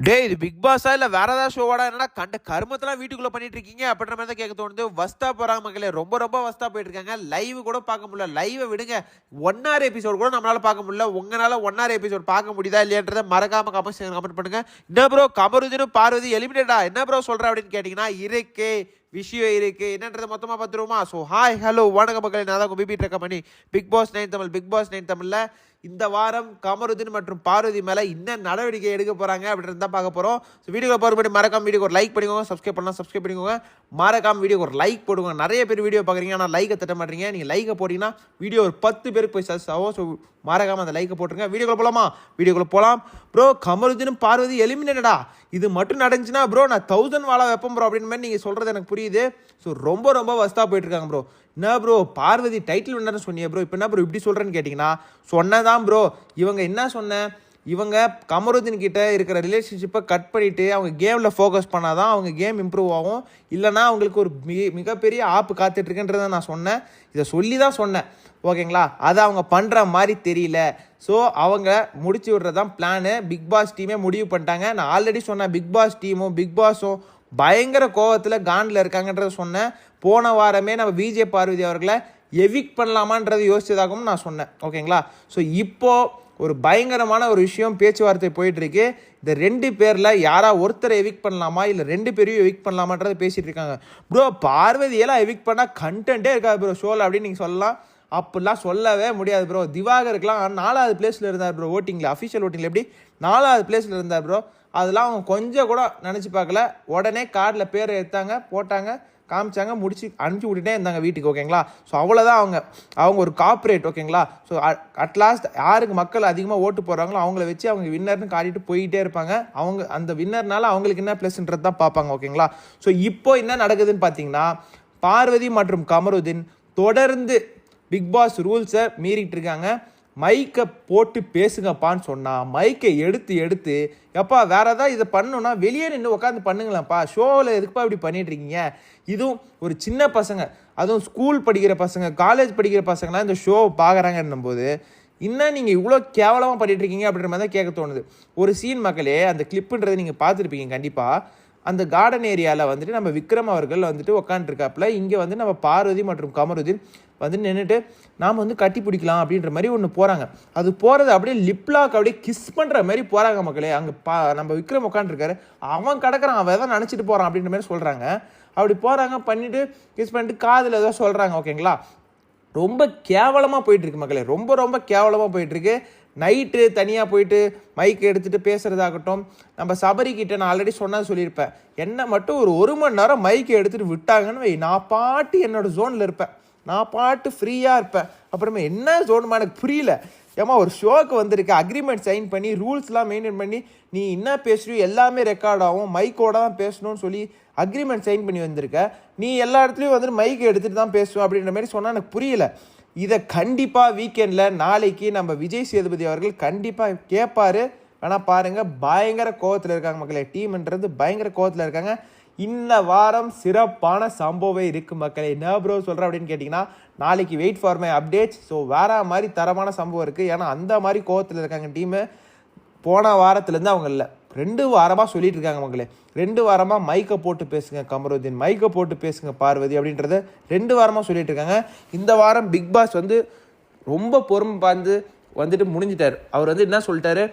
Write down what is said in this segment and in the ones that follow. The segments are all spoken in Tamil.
டேய் இது பிக் பாஸா இல்லை வேற ஏதாவது ஷோவாடா? என்னடா கண்ட கருமத்தெல்லாம் வீட்டுக்குள்ளே பண்ணிட்டு இருக்கீங்க அப்படின்ற மாதிரி தான் கேட்க தோணுது. வஸ்தா போகிறாங்க மக்களே, ரொம்ப வஸ்தா போயிட்டு இருக்காங்க. லைவ் கூட பார்க்க முடியல. லைவை விடுங்க, 1 hour எபிசோட் கூட நம்மளால பார்க்க முடியல. உங்களால் 1 hour எபிசோட் பார்க்க முடியுதா இல்லையான்றதை மறக்காம கமெண்ட் பண்ணுங்க. என்ன ப்ரோ கமருதீனும் பார்வதி எலிமினேட்டா என்ன ப்ரோ சொல்கிற அப்படின்னு கேட்டிங்கன்னா இருக்கு விஷயம் இருக்கு. என்னன்றதை மொத்தமாக பார்த்துருவோமா? ஸோ ஹாய் ஹலோ வணக்கம் மக்களே, நான் தான் பிபி ட்ரக்க பண்ணி பிக் பாஸ் 9 தமிழில் இந்த வாரம் கமருதீன் மற்றும் பார்வதி மேலே என்ன நடவடிக்கை எடுக்க போகிறாங்க அப்படின்றத தான் பார்க்க போகிறோம். ஸோ வீடியோவில் போகிறபடி மறக்காம வீடியோக்கு ஒரு லைக் பண்ணிக்கோங்க, சப்ஸ்கிரைப் பண்ணிக்கோங்க. மறக்காம வீடியோக்கு ஒரு லைக் போடுங்க. நிறைய பேர் வீடியோ பார்க்குறீங்க ஆனால் லைக்கை தட்ட மாட்டீங்க. நீங்கள் லைக்கை போட்டிங்கன்னா வீடியோ ஒரு 10 பேருக்கு போய் சர்ச் ஆகும். ஸோ மறக்காம அந்த லைக்கை போட்டுருங்க. வீடியோக்குள்ளே போகலாம். ப்ரோ கமருதீனும் பார்வதி எலிமினேட்டடா, இது மட்டும் நடந்துச்சுன்னா ப்ரோ நான் 1000 வாழ வைப்போம் ப்ரோ அப்படின்னு மாதிரி நீங்கள் சொல்கிறது எனக்கு புரியுது. ஸோ ரொம்ப வஸ்தாக போயிட்டுருக்காங்க ப்ரோ. என்ன ப்ரோ பார்வதி டைட்டில் வின்னர்னு சொன்னீங்க ப்ரோ, இப்போ என்ன ப்ரோ இப்படி சொல்கிறேன்னு கேட்டிங்கன்னா சொன்னதான் ப்ரோ. இவங்க என்ன இவங்க கமருதீன் கிட்ட இருக்கிற ரிலேஷன்ஷிப்பை கட் பண்ணிவிட்டு அவங்க கேமில் ஃபோக்கஸ் பண்ணால் தான் அவங்க கேம் இம்ப்ரூவ் ஆகும். இல்லைனா அவங்களுக்கு ஒரு மிகப்பெரிய ஆப்பு காத்துட்ருக்குன்றதை நான் சொன்னேன். இதை சொல்லி தான் சொன்னேன், ஓகேங்களா? அதை அவங்க பண்ணுற மாதிரி தெரியல. ஸோ அவங்க முடிச்சு விடுறது தான் பிளானு. பிக் பாஸ் டீமே முடிவு பண்ணிட்டாங்க. நான் ஆல்ரெடி சொன்னேன், பிக் பாஸ் டீமும் பிக் பாஸும் பயங்கர கோவத்தில் காண்டில் இருக்காங்கன்றத சொன்னேன். போன வாரமே நம்ம விஜே பார்வதி அவர்களை எவிக் பண்ணலாமான்றதை யோசிச்சதாகவும் நான் சொன்னேன், ஓகேங்களா? ஸோ இப்போது ஒரு பயங்கரமான ஒரு விஷயம் பேச்சுவார்த்தை போயிட்டுருக்கு. இந்த 2 பேரில் ஒருத்தரை எவிக் பண்ணலாமா இல்லை 2 பேரையும் எவிக் பண்ணலாமான்றதை பேசிகிட்டு இருக்காங்க. ப்ரோ பார்வதியெல்லாம் எவிக் பண்ணால் கண்டென்ட்டே இருக்காது ப்ரோ ஷோவில் அப்படின்னு நீங்கள் சொல்லலாம். அப்படிலாம் சொல்லவே முடியாது ப்ரோ. திவாகருக்கெலாம் 4வது பிளேஸில் இருந்தார் ப்ரோ ஓட்டிங்கில், அஃபிஷியல் ஓட்டிங்கில் எப்படி 4வது பிளேஸில் இருந்தார் ப்ரோ. அதெல்லாம் அவங்க கொஞ்சம் கூட நினச்சி பார்க்கல. உடனே கார்டில் பேர் எடுத்தாங்க, போட்டாங்க, காமிச்சாங்க, முடிச்சு அனுப்பிச்சி விட்டுட்டே இருந்தாங்க வீட்டுக்கு, ஓகேங்களா? ஸோ அவ்வளோதான் அவங்க ஒரு கார்ப்பரேட், ஓகேங்களா? ஸோ அட்லாஸ்ட் யாருக்கு மக்கள் அதிகமாக ஓட்டு போடுறாங்களோ அவங்கள வச்சு அவங்க வின்னர்னு காட்டிட்டு போயிட்டே இருப்பாங்க. அவங்க அந்த வின்னர்னால அவங்களுக்கு என்ன ப்ளஸ்ன்றது தான் பார்ப்பாங்க, ஓகேங்களா? ஸோ இப்போ என்ன நடக்குதுன்னு பார்த்தீங்கன்னா, பார்வதி மற்றும் கமருதீன் தொடர்ந்து பிக் பாஸ் ரூல்ஸை மீறிட்டு இருக்காங்க. மைக்கை போட்டு பேசுங்கப்பான்னு சொன்னால் மைக்கை எடுத்து எப்பா வேறு ஏதாவது இதை பண்ணணுன்னா வெளியே நின்று உட்காந்து பண்ணுங்களேன்ப்பா, ஷோவில் எதுக்குப்பா இப்படி பண்ணிட்டு இருக்கீங்க? இதுவும் ஒரு சின்ன பசங்க, அதுவும் ஸ்கூல் படிக்கிற பசங்க, காலேஜ் படிக்கிற பசங்களாம் இந்த ஷோ பார்க்குறாங்கன்னும் போது இன்னும் நீங்கள் இவ்வளோ கேவலமாக பண்ணிட்டு இருக்கீங்க அப்படின்ற மாதிரி தான் கேட்க தோணுது. ஒரு சீன் மக்களே, அந்த கிளிப்புன்றதை நீங்கள் பார்த்துருப்பீங்க கண்டிப்பாக. அந்த கார்டன் ஏரியாவில் வந்துட்டு நம்ம விக்ரம் அவர்கள் வந்துட்டு உட்காந்துருக்காப்புல. இங்கே வந்து நம்ம பார்வதி மற்றும் கமருதீன் வந்து நின்றுட்டு நாம் வந்து கட்டி பிடிக்கலாம் அப்படின்ற மாதிரி ஒன்று போகிறாங்க. அது போகிறது அப்படியே லிப்லாக் அப்படியே கிஸ் பண்ணுற மாதிரி போகிறாங்க மக்களே. அங்கே நம்ம விக்ரம் உட்காந்துருக்காரு, அவன் கிடக்கிறான், அவன் எதாவது நினச்சிட்டு போகிறான் அப்படின்ற மாதிரி சொல்கிறாங்க. அப்படி போகிறாங்க, பண்ணிவிட்டு கிஸ் பண்ணிட்டு காதில் ஏதோ சொல்கிறாங்க, ஓகேங்களா? ரொம்ப கேவலமாக போயிட்டுருக்கு மக்களே, ரொம்ப கேவலமாக போயிட்டுருக்கு. நைட்டு தனியாக போயிட்டு மைக் எடுத்துகிட்டு பேசுகிறதாகட்டும். நம்ம சபரிக்கிட்ட நான் ஆல்ரெடி சொன்னது சொல்லியிருப்பேன், என்ன மட்டும் ஒரு 1 மணி நேரம் மைக்கை எடுத்துகிட்டு விட்டாங்கன்னு வை, நான் பாட்டு என்னோடய ஜோனில் இருப்பேன், நான் பாட்டு ஃப்ரீயாக இருப்பேன். அப்புறமா என்ன ஜோனுமா எனக்கு புரியல. ஏமா ஒரு ஷோக்கு வந்திருக்கு, அக்ரிமெண்ட் சைன் பண்ணி ரூல்ஸ்லாம் மெயின்டைன் பண்ணி நீ என்ன பேசுறியோ எல்லாமே ரெக்கார்ட் ஆகும், மைக்கோட தான் பேசணும்னு சொல்லி அக்ரிமெண்ட் சைன் பண்ணி வந்திருக்க. நீ எல்லா இடத்துலையும் வந்துட்டு மைக்கை எடுத்துகிட்டு தான் பேசுவோம் அப்படின்ற மாதிரி சொன்னால் எனக்கு புரியல. இதை கண்டிப்பாக வீக்கெண்டில் நாளைக்கு நம்ம விஜய் சேதுபதி அவர்கள் கண்டிப்பாக கேட்பார். ஆனால் பாருங்கள், பயங்கர கோவத்தில் இருக்காங்க மக்களே. டீம்ன்றது பயங்கர கோவத்தில் இருக்காங்க. இந்த வாரம் சிறப்பான சம்பவம் இருக்குது மக்களே. என்ன ப்ரோ சொல்கிறேன் அப்படின்னு கேட்டிங்கன்னா, நாளைக்கு wait for my updates. So வேறு மாதிரி தரமான சம்பவம் இருக்குது. ஏன்னா அந்த மாதிரி கோவத்தில் இருக்காங்க டீமு. போன வாரத்துலேருந்து அவங்க இல்லை, 2 வாரமாக சொல்லிட்டு இருக்காங்க மக்களே. 2 வாரமாக மைக்கை போட்டு பேசுங்க கமருதீன், மைக்கை போட்டு பேசுங்க பார்வதி அப்படின்றத 2 வாரமாக சொல்லிட்டு இருக்காங்க. இந்த வாரம் பிக் பாஸ் வந்து ரொம்ப பொறுமை பார்த்து வந்துட்டு முடிஞ்சிட்டார். அவர் வந்து என்ன சொல்லிட்டாரு,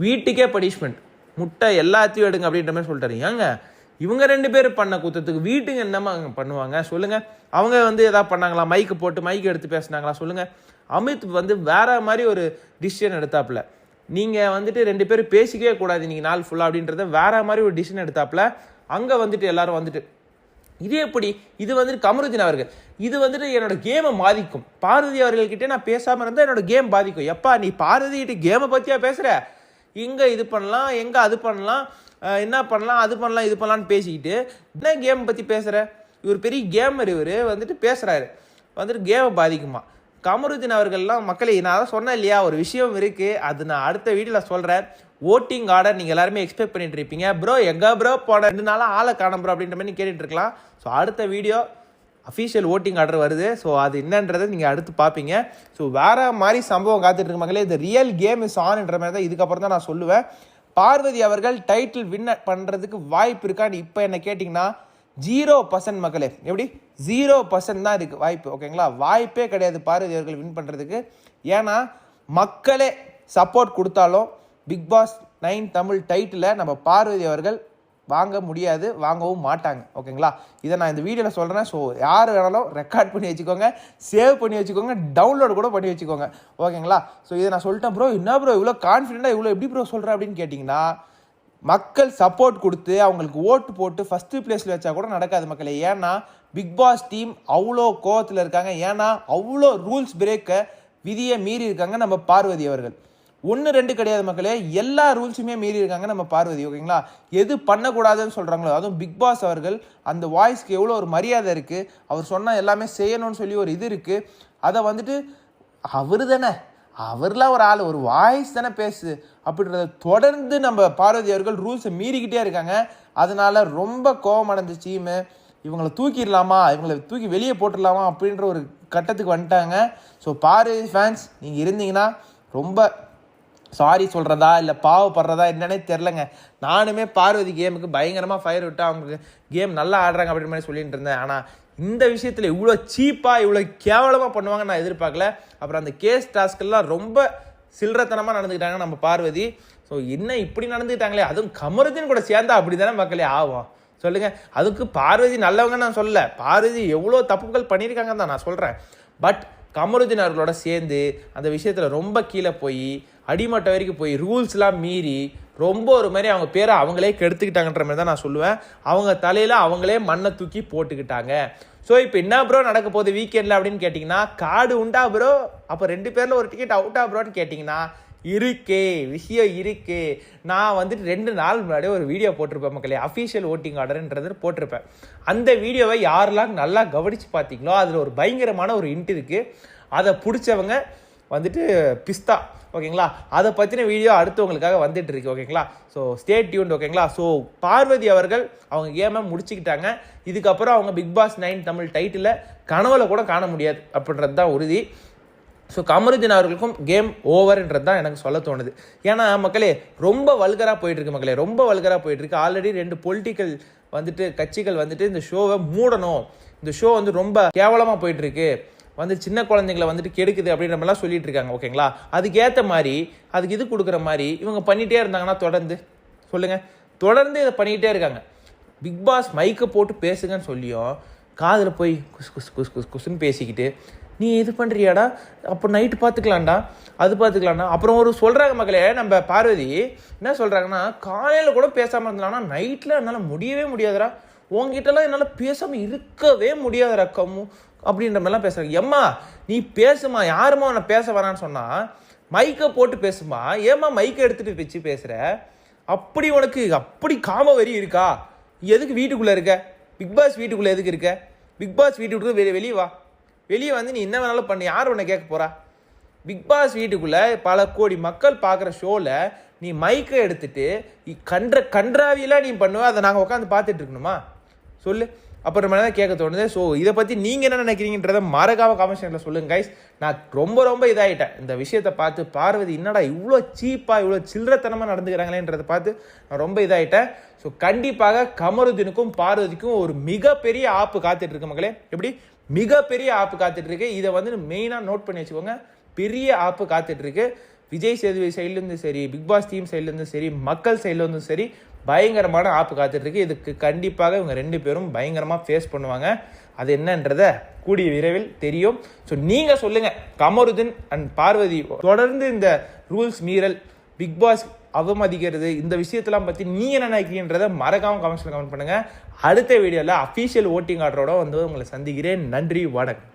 வீட்டுக்கே பனிஷ்மெண்ட், முட்டை எல்லாத்தையும் எடுங்க அப்படின்ற மாதிரி சொல்லிட்டாரு. ஏங்க இவங்க 2 பேர் பண்ண குத்தத்துக்கு வீட்டுங்க என்னமா பண்ணுவாங்க சொல்லுங்கள்? அவங்க வந்து எதாவது பண்ணாங்களா? மைக்கு போட்டு மைக்கு எடுத்து பேசினாங்களா சொல்லுங்கள்? அமித் வந்து வேற மாதிரி ஒரு டிசிஷன் எடுத்தாப்புல. நீங்கள் வந்துட்டு 2 பேரும் பேசிக்கவே கூடாது நீங்கள் நாள் ஃபுல்லாக அப்படின்றத வேற மாதிரி ஒரு டிசிஷன் எடுத்தாப்புல. அங்கே வந்துட்டு எல்லாரும் வந்துட்டு இது எப்படி, இது வந்துட்டு கமருதீன் அவர்கள் இது வந்துட்டு என்னோட கேமை பாதிக்கும், பார்வதி அவர்கள்கிட்ட நான் பேசாமல் இருந்தால் என்னோட கேம் பாதிக்கும். எப்பா நீ பார்வதிகிட்ட கேமை பற்றியா பேசுகிற? இங்கே இது பண்ணலாம், எங்கே அது பண்ணலாம், என்ன பண்ணலாம், அது பண்ணலாம், இது பண்ணலான்னு பேசிக்கிட்டு என்ன கேமை பற்றி பேசுகிற? இவர் பெரிய கேமர், இவர் வந்துட்டு பேசுகிறாரு, வந்துட்டு கேமை பாதிக்குமா? கமருதீன் அவர்கள்லாம் மக்களே, நான் தான் சொன்னேன் இல்லையா, ஒரு விஷயம் இருக்குது, அது நான் அடுத்த வீடியோவில் சொல்கிறேன். ஓட்டிங் ஆர்டர் நீங்கள் எல்லாருமே எக்ஸ்பெக்ட் பண்ணிட்டு இருப்பீங்க. ப்ரோ எங்கே ப்ரோ போன 2 நாளாக ஆளை காணும் ப்ரோ அப்படின்ற மாதிரி கேட்டுட்டு இருக்கலாம். ஸோ அடுத்த வீடியோ அஃபீஷியல் ஓட்டிங் ஆர்டர் வருது. ஸோ அது என்னன்றதை நீங்கள் அடுத்து பார்ப்பீங்க. ஸோ வேறு மாதிரி சம்பவம் காத்துட்டு இருக்கு மக்களே. இந்த ரியல் கேம் இஸ் ஆன்ன்ற மாதிரி தான் இதுக்கப்புறம் தான் நான் சொல்லுவேன். பார்வதி அவர்கள் டைட்டில் வின் பண்ணுறதுக்கு வாய்ப்பு இருக்கான்னு இப்போ என்ன கேட்டிங்கன்னா 0% மக்களே. எப்படி 0% தான் இருக்குது வாய்ப்பு. ஓகேங்களா, வாய்ப்பே கிடையாது பார்வதி அவர்கள் வின் பண்ணுறதுக்கு. ஏன்னா மக்களே சப்போர்ட் கொடுத்தாலும் பிக் பாஸ் 9 தமிழ் டைட்டிலை நம்ம பார்வதி அவர்கள் வாங்க முடியாது, வாங்கவும் மாட்டாங்க. ஓகேங்களா, இதை நான் இந்த வீடியோவில் சொல்கிறேன். ஸோ யார் வேணாலும் ரெக்கார்ட் பண்ணி வச்சுக்கோங்க, சேவ் பண்ணி வச்சுக்கோங்க, டவுன்லோட் கூட பண்ணி வச்சுக்கோங்க. ஓகேங்களா, ஸோ இதை நான் சொல்லிட்டேன் ப்ரோ. என்ன ப்ரோ இவ்வளோ கான்ஃபிடென்ட்டாக இவ்வளோ எப்படி ப்ரோ சொல்கிறேன் அப்படின்னு கேட்டிங்கன்னா, மக்கள் சப்போர்ட் கொடுத்து அவங்களுக்கு ஓட்டு போட்டு ஃபஸ்ட்டு பிளேஸில் வச்சா கூட நடக்காது மக்களே. ஏன்னா பிக் பாஸ் டீம் அவ்வளோ கோவத்தில் இருக்காங்க. ஏன்னா அவ்வளோ ரூல்ஸ் பிரேக்கை விதியை மீறி இருக்காங்க நம்ம பார்வதி அவர்கள். 1-2 கிடையாது மக்களே, எல்லா ரூல்ஸுமே மீறி இருக்காங்க நம்ம பார்வதி. ஓகேங்களா, எது பண்ணக்கூடாதுன்னு சொல்கிறாங்களோ, அதுவும் பிக் பாஸ் அவர்கள் அந்த வாய்ஸ்க்கு எவ்வளோ ஒரு மரியாதை இருக்குது, அவர் சொன்னால் எல்லாமே செய்யணும்னு சொல்லி ஒரு இது இருக்குது. அதை வந்துட்டு அவர் தானே, அவர்லாம் ஒரு ஆள், ஒரு வாய்ஸ் தானே பேசு அப்படின்றத தொடர்ந்து நம்ம பார்வதி அவர்கள் ரூல்ஸை மீறிக்கிட்டே இருக்காங்க. அதனால ரொம்ப கோபம் அடைஞ்ச டீமு இவங்களை தூக்கிடலாமா, இவங்களை தூக்கி வெளியே போட்டுடலாமா அப்படின்ற ஒரு கட்டத்துக்கு வந்துட்டாங்க. ஸோ பார்வதி ஃபேன்ஸ் நீங்கள் இருந்தீங்கன்னா ரொம்ப சாரி சொல்கிறதா இல்லை பாவப்படுறதா என்னன்னே தெரிலங்க. நானுமே பார்வதி கேமுக்கு பயங்கரமாக ஃபயர் விட்டு அவங்களுக்கு கேம் நல்லா ஆடுறாங்க அப்படின்ற மாதிரி சொல்லிட்டு இருந்தேன். ஆனால் இந்த விஷயத்தில் இவ்வளோ சீப்பாக இவ்வளோ கேவலமாக பண்ணுவாங்க நான் எதிர்பார்க்கல. அப்புறம் அந்த கேஸ் டாஸ்கெல்லாம் ரொம்ப சில்லறத்தனமாக நடந்துக்கிட்டாங்க நம்ம பார்வதி. ஸோ என்ன இப்படி நடந்துக்கிட்டாங்களே, அதுவும் கமருதீன் கூட சேர்ந்தா அப்படி தானே மக்களே ஆகும் சொல்லுங்கள். அதுக்கு பார்வதி நல்லவங்க நான் சொல்லலை, பார்வதி எவ்வளோ தப்புகள் பண்ணியிருக்காங்க தான் நான் சொல்கிறேன். பட் கமருதீன் அவர்களோட சேர்ந்து அந்த விஷயத்தில் ரொம்ப கீழே போய் அடிமட்ட வரைக்கும் போய் ரூல்ஸ்லாம் மீறி ரொம்ப ஒரு மாதிரி அவங்க பேரை அவங்களே கெடுத்துக்கிட்டாங்கன்ற மாதிரி தான் நான் சொல்லுவேன். அவங்க தலையில் அவங்களே மண்ணை தூக்கி போட்டுக்கிட்டாங்க. ஸோ இப்போ என்ன ப்ரோ நடக்க போகுது வீக்கெண்டில் அப்படின்னு கேட்டிங்கன்னா, கார்டு உண்டா ப்ரோ, அப்போ 2 பேரில் ஒரு டிக்கெட் அவுட்டா ப்ரோன்னு கேட்டிங்கன்னா இருக்கே, விஷயம் இருக்கே. நான் வந்துட்டு 2 நாள் முன்னாடியே ஒரு வீடியோ போட்டிருப்பேன் மக்களே, அஃபீஷியல் ஓட்டிங் ஆர்டர்ன்றது போட்டிருப்பேன். அந்த வீடியோவை யாரெல்லாம் நல்லா கவனித்து பார்த்தீங்களோ அதில் ஒரு பயங்கரமான ஒரு இன்ட் இருக்குது. அதை பிடிச்சவங்க வந்துட்டு பிஸ்தா. ஓகேங்களா, அதை பற்றின வீடியோ அடுத்து உங்களுக்காக வந்துட்டு இருக்கு. ஓகேங்களா, ஸோ ஸ்டே டியூன்ட். ஓகேங்களா, ஸோ பார்வதி அவர்கள் அவங்க கேமை முடிச்சுக்கிட்டாங்க. இதுக்கப்புறம் அவங்க பிக் பாஸ் 9 தமிழ் டைட்டில் கனவுல கூட காண முடியாது அப்படின்றது தான் உறுதி. ஸோ கமருதீன் அவர்களுக்கும் கேம் ஓவர்ன்றது தான் எனக்கு சொல்ல தோணுது. ஏன்னா மக்களே ரொம்ப வல்கராக போயிட்டுருக்கு மக்களே, ரொம்ப வல்கராக போயிட்டுருக்கு. ஆல்ரெடி 2 பொலிட்டிக்கல் வந்துட்டு கட்சிகள் வந்துட்டு இந்த ஷோவை மூடணும், இந்த ஷோ வந்து ரொம்ப கேவலமாக போயிட்டுருக்கு, வந்து சின்ன குழந்தைங்களை வந்துட்டு கெடுக்குது அப்படின்ற மாதிரிலாம் சொல்லிட்டு இருக்காங்க. ஓகேங்களா, அதுக்கேற்ற மாதிரி அதுக்கு இது கொடுக்குற மாதிரி இவங்க பண்ணிகிட்டே இருந்தாங்கன்னா தொடர்ந்து சொல்லுங்கள், தொடர்ந்து இதை பண்ணிக்கிட்டே இருக்காங்க. பிக் பாஸ் மைக்கை போட்டு பேசுங்கன்னு சொல்லியும் காதில் போய் குஸ் குஸ் குஸ் குஸ் குஸ்ன்னு பேசிக்கிட்டு நீ இது பண்ணுறியாடா, அப்போ நைட்டு பார்த்துக்கலாம்டா, அது பார்த்துக்கலாம்டா. அப்புறம் ஒரு சொல்கிறாங்க மக்களே, நம்ம பார்வதி என்ன சொல்கிறாங்கன்னா, காலையில் கூட பேசாமல் இருந்தாங்கன்னா நைட்டில் என்னால் முடியவே முடியாதுடா, உங்ககிட்டலாம் என்னால் பேசாமல் இருக்கவே முடியாதுடா கம்மு அப்படின்ற மாதிரிலாம் பேசுகிறாங்க. எம்மா நீ பேசுமா, யாருமா உன்னை பேச வரான்னு சொன்னால் மைக்கை போட்டு பேசுமா, ஏம்மா மைக்கை எடுத்துகிட்டு வச்சு பேசுகிற, அப்படி உனக்கு அப்படி காம வரி இருக்கா, எதுக்கு வீட்டுக்குள்ளே இருக்க, பிக் பாஸ் வீட்டுக்குள்ளே எதுக்கு இருக்க, பிக் பாஸ் வீட்டுக்குள்ளே வெளியே வா, வெளியே வந்து நீ என்ன வேணாலும் பண்ணு, யார் உன்னை கேட்க போகிறா. பிக் பாஸ் வீட்டுக்குள்ளே பல கோடி மக்கள் பார்க்குற ஷோவில் நீ மைக்கை எடுத்துட்டு கன்றாவியெல்லாம் நீ பண்ணுவ, அதை நாங்கள் உட்காந்து பார்த்துட்டு இருக்கணுமா சொல்லு. அப்புறமே தான் கேட்க தோணுது. ஸோ இதை பற்றி நீங்கள் என்ன நினைக்கிறீங்கன்றதை மறக்காம காமெண்ட் செக்ஷனில் சொல்லுங்கள் கைஸ். நான் ரொம்ப இதாகிட்டேன் இந்த விஷயத்தை பார்த்து. பார்வதி என்னடா இவ்வளோ சீப்பாக இவ்வளோ சில்லறத்தனமாக நடந்துக்கிறாங்களேன்றதை பார்த்து நான் ரொம்ப இதாகிட்டேன். ஸோ கண்டிப்பாக கமருதீனுக்கும் பார்வதிக்கும் ஒரு மிகப்பெரிய ஆப்பு காத்துட்ருக்கு மக்களே. எப்படி மிகப்பெரிய ஆப்பு காத்துட்ருக்கு, இதை வந்து மெயினாக நோட் பண்ணி வச்சுக்கோங்க. பெரிய ஆப்பு காத்துட்ருக்கு. விஜய் சேதுபதி சைட்லேருந்து சரி, பிக் பாஸ் டீம் சைட்லேருந்து சரி, மக்கள் சைட்லேருந்தும் சரி, பயங்கரமான ஆப்பு காத்துட்ருக்கு. இதுக்கு கண்டிப்பாக இவங்க 2 பேரும் பயங்கரமாக ஃபேஸ் பண்ணுவாங்க. அது என்னன்றதை கூடிய விரைவில் தெரியும். ஸோ நீங்கள் சொல்லுங்கள், கமருதீன் அண்ட் பார்வதி தொடர்ந்து இந்த ரூல்ஸ் மீறல், பிக் பாஸ் அவமதிக்கிறது, இந்த விஷயத்தெல்லாம் பற்றி நீ என்ன நினைக்கிறீன்றதை மறக்காமல் கமெண்ட்ஸில் கமெண்ட் பண்ணுங்கள். அடுத்த வீடியோவில் அஃபீஷியல் ஓட்டிங் ஆர்டரோட வந்து உங்களை சந்திக்கிறேன். நன்றி, வணக்கம்.